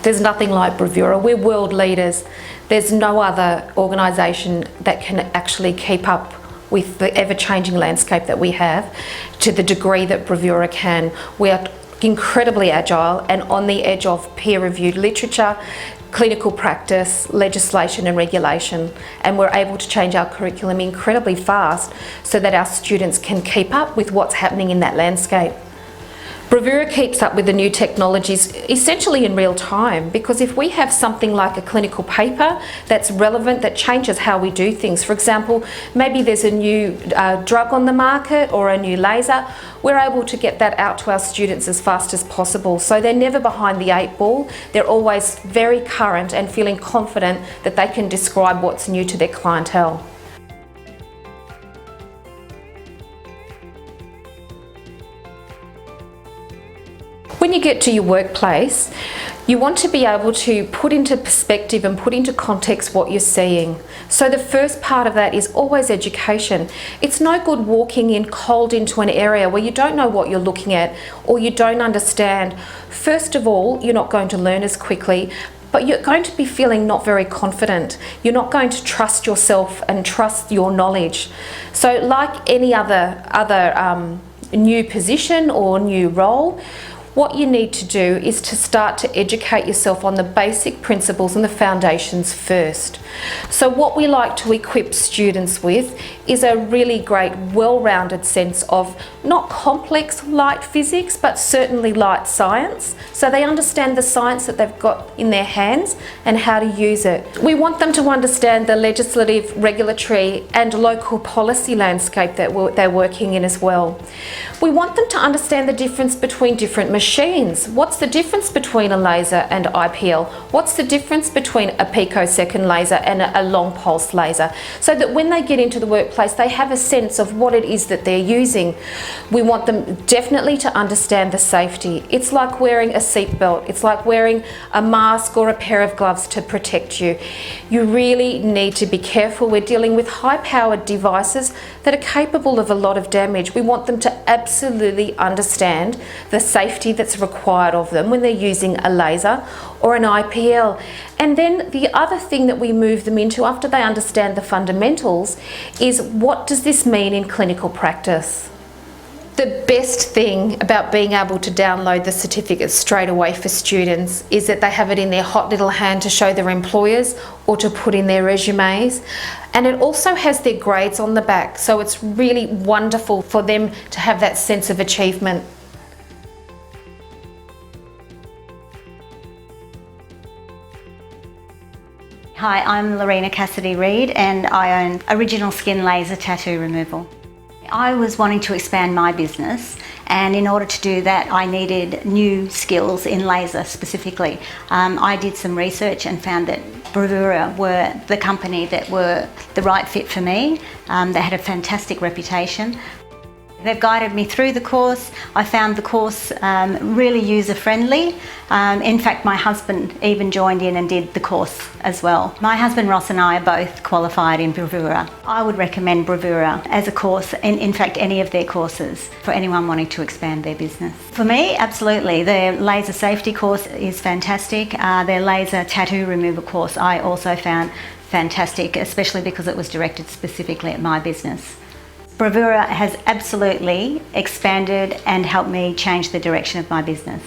There's nothing like Bravura. We're world leaders. There's no other organisation that can actually keep up with the ever-changing landscape that we have to the degree that Bravura can. We are incredibly agile and on the edge of peer-reviewed literature, clinical practice, legislation and regulation, and we're able to change our curriculum incredibly fast so that our students can keep up with what's happening in that landscape. Bravura keeps up with the new technologies essentially in real time, because if we have something like a clinical paper that's relevant, that changes how we do things, for example, maybe there's a new drug on the market or a new laser, we're able to get that out to our students as fast as possible. So they're never behind the 8 ball, they're always very current and feeling confident that they can describe what's new to their clientele. When you get to your workplace, you want to be able to put into perspective and put into context what you're seeing. So the first part of that is always education. It's no good walking in cold into an area where you don't know what you're looking at or you don't understand. First of all, you're not going to learn as quickly, but you're going to be feeling not very confident. You're not going to trust yourself and trust your knowledge. So like any other new position or new role, what you need to do is to start to educate yourself on the basic principles and the foundations first. So what we like to equip students with is a really great, well-rounded sense of not complex light physics, but certainly light science. So they understand the science that they've got in their hands and how to use it. We want them to understand the legislative, regulatory and local policy landscape that they're working in as well. We want them to understand the difference between different machines. What's the difference between a laser and IPL? What's the difference between a picosecond laser and a long pulse laser? So that when they get into the workplace, they have a sense of what it is that they're using. We want them definitely to understand the safety. It's like wearing a seatbelt. It's like wearing a mask or a pair of gloves to protect you. You really need to be careful. We're dealing with high-powered devices that are capable of a lot of damage. We want them to absolutely understand the safety that's required of them when they're using a laser or an IPL. And then the other thing that we move them into after they understand the fundamentals is, what does this mean in clinical practice? The best thing about being able to download the certificates straight away for students is that they have it in their hot little hand to show their employers or to put in their resumes. And it also has their grades on the back, so it's really wonderful for them to have that sense of achievement. Hi, I'm Lorena Cassidy-Reid and I own Original Skin Laser Tattoo Removal. I was wanting to expand my business, and in order to do that I needed new skills in laser specifically. I did some research and found that Bravura were the company that were the right fit for me. They had a fantastic reputation. They've guided me through the course. I found the course really user-friendly. In fact, my husband even joined in and did the course as well. My husband Ross and I are both qualified in Bravura. I would recommend Bravura as a course, in fact any of their courses, for anyone wanting to expand their business. For me, absolutely. Their laser safety course is fantastic. Their laser tattoo removal course I also found fantastic, especially because it was directed specifically at my business. Bravura has absolutely expanded and helped me change the direction of my business.